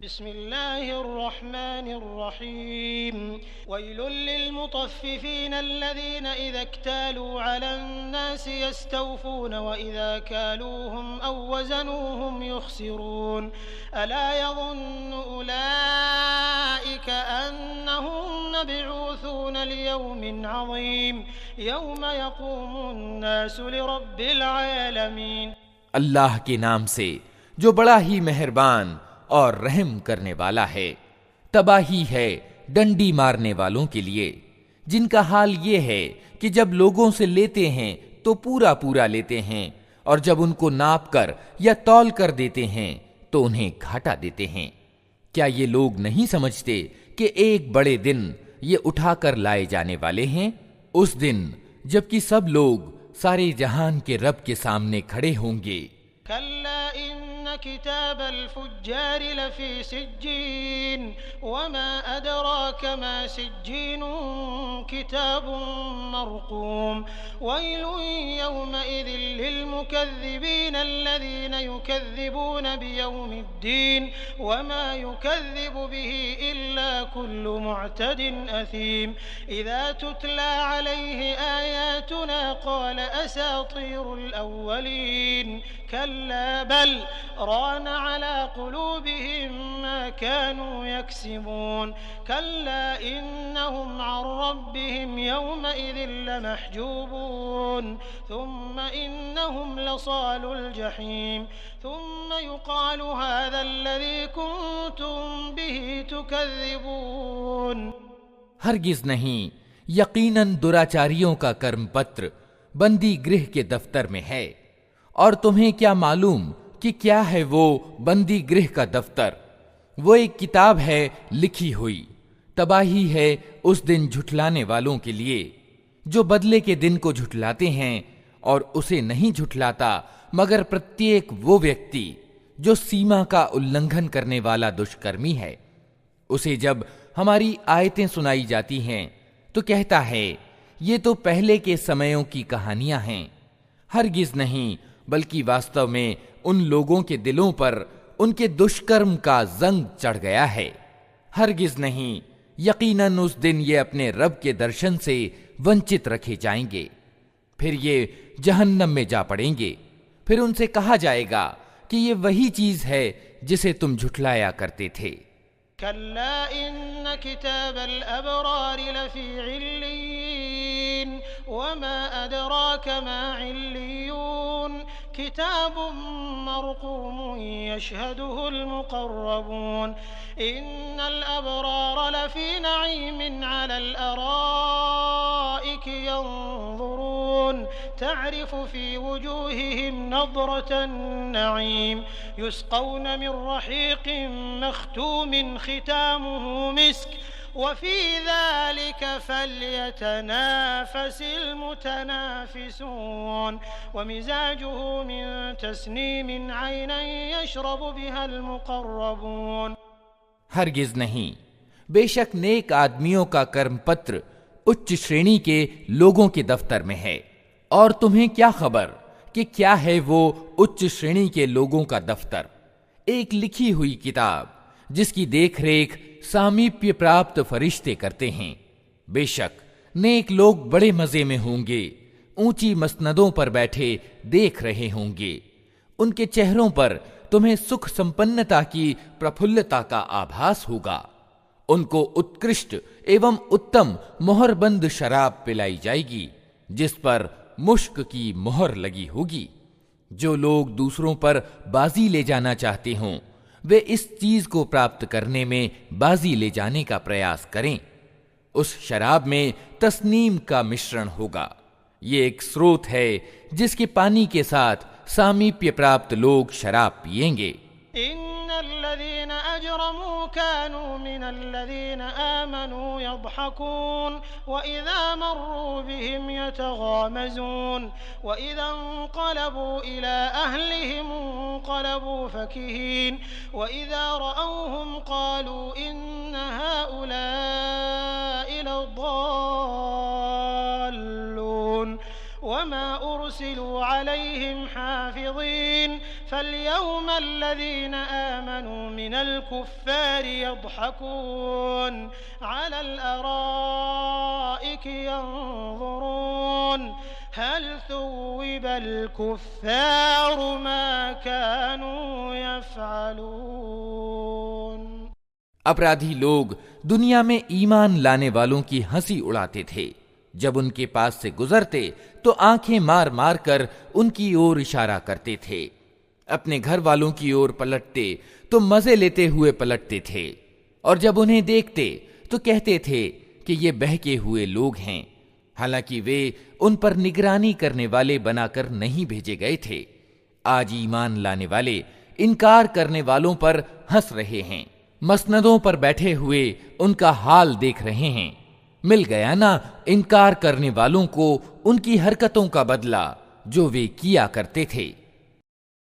बिस्मिल्लाहिर्रहमानिर्रहीम वैलुल लिलमुतफ्फिफीन अल्लज़ीना इज़ा इक्तालू अलन्नासि यस्तawफून व इज़ा कालूहुम औ वज़नूहुम युख़सिरून अला यज़ुन्नु उलाइका अन्नहुम मबऊसून लियौमिन अज़ीम यौम यक़ूमुन्नासु लिरब्बिल आलमीन। अल्लाह के नाम से जो बड़ा ही मेहरबान और रहम करने वाला है। तबाही है डंडी मारने वालों के लिए, जिनका हाल ये है कि जब लोगों से लेते हैं तो पूरा पूरा लेते हैं, और जब उनको नाप कर या तौल कर देते हैं तो उन्हें घाटा देते हैं। क्या ये लोग नहीं समझते कि एक बड़े दिन ये उठाकर लाए जाने वाले हैं? उस दिन जबकि सब लोग सारे जहान के रब के सामने खड़े होंगे। किताबल फुज्जार लफी सिज्जीन वमा अदराक मा सिज्जीन किताबुन मरकूम वैलुन यौमइज़िन लिलमुकज़्ज़िबीन अल्लज़ीना युकज़्ज़िबून बियौमिद्दीन वमा युकज़्ज़िबु बिही इल्ला कुल्लु मुअतदिन असीम इज़ा तुतला अलैहि आयातुना क़ाल असातीरुल अव्वलीन कल्ला बल रान अला कुलूबिहिम मा कानू यक्सिबून कल्ला इन्नहुम अन रब्बिहिम यौमइज़िन लमहजूबून थुम्मा इन्नहुम लसालुल जहीम थुम्मा युक़ालु हाज़ा अल्लज़ी कुन्तुम बिही तुकज़्ज़िबून। हरगिज नहीं, यकीनन दुराचारियों का कर्मपत्र बंदी गृह के दफ्तर में है। और तुम्हें क्या मालूम कि क्या है वो बंदी गृह का दफ्तर? वो एक किताब है लिखी हुई। तबाही है उस दिन झुठलाने वालों के लिए, जो बदले के दिन को झुठलाते हैं और उसे नहीं झुठलाता मगर प्रत्येक वो व्यक्ति जो सीमा का उल्लंघन करने वाला दुष्कर्मी है। उसे जब हमारी आयतें सुनाई जाती हैं तो कहता है, ये तो पहले के समयों की कहानियां हैं। हरगिज नहीं, बल्कि वास्तव में उन लोगों के दिलों पर उनके दुष्कर्म का जंग चढ़ गया है। हरगिज नहीं, यकीनन उस दिन ये अपने रब के दर्शन से वंचित रखे जाएंगे। फिर ये जहन्नम में जा पड़ेंगे। फिर उनसे कहा जाएगा कि ये वही चीज है जिसे तुम झुठलाया करते थे। कल्ला इन्न किताबल अबरार लफी इल्लीन वमा अदराक मा इल्लियून किताबुन मरकूमुन यशहदुहुल मुक़र्रबून इन्नल अबरार लफी नईमिन अलल अराइक यंज़ुरून तअरिफु फी वजूहिहिम नज़रतन नईम युस्क़ौन मिन रहीक़िन मख़्तूमिन ख़ितामुहु मिस्क वफ़ी ज़ालिक फ़ल्यतनाफ़सिल मुतनाफ़िसून वमिज़ाजुहु मिन तस्नीमिन ऐनन यशरबु बिहल मुक़र्रबून। हरगिज नहीं, बेशक नेक आदमियों का कर्मपत्र उच्च श्रेणी के लोगों के दफ्तर में है। और तुम्हें क्या खबर कि क्या है वो उच्च श्रेणी के लोगों का दफ्तर? एक लिखी हुई किताब जिसकी देखरेख सामीप्य प्राप्त फरिश्ते करते हैं। बेशक नेक लोग बड़े मजे में होंगे, ऊंची मसनदों पर बैठे देख रहे होंगे। उनके चेहरों पर तुम्हें सुख संपन्नता की प्रफुल्लता का आभास होगा। उनको उत्कृष्ट एवं उत्तम मोहरबंद शराब पिलाई जाएगी जिस पर मुश्क की मोहर लगी होगी। जो लोग दूसरों पर बाजी ले जाना चाहते हों वे इस चीज को प्राप्त करने में बाजी ले जाने का प्रयास करें। उस शराब में तस्नीम का मिश्रण होगा। ये एक स्रोत है जिसके पानी के साथ सामीप्य प्राप्त लोग शराब पिएंगे। इन्नल्लज़ीना अजरमू कानू मिनल्लज़ीना आमनू यضحकून व इज़ा मर्रू बिहिम यतगामज़ून व इज़ा इंक़लबू इला अहलिहिम इंक़लबू फकीहीन व इज़ा रअवहुम क़ालू इन्न हाउलाइ लद्दाल्लून वमा उरसिलू अलैहिम हाफ़िज़ीन फल्यौमल्लज़ीन आमनू मिनल कुफ़्फ़ारि यضحकून अलल अराइकि यंज़ुरून हल थुव्विबल कुफ़्फ़ारु मा कानू यफ़अलून। अपराधी लोग दुनिया में ईमान लाने वालों की हंसी उड़ाते थे। जब उनके पास से गुजरते तो आंखें मार मार कर उनकी ओर इशारा करते थे। अपने घर वालों की ओर पलटते तो मजे लेते हुए पलटते थे, और जब उन्हें देखते तो कहते थे कि ये बहके हुए लोग हैं, हालांकि वे उन पर निगरानी करने वाले बनाकर नहीं भेजे गए थे। आज ईमान लाने वाले इनकार करने वालों पर हंस रहे हैं, मसनदों पर बैठे हुए उनका हाल देख रहे हैं। मिल गया ना इनकार करने वालों को उनकी हरकतों का बदला जो वे किया करते थे।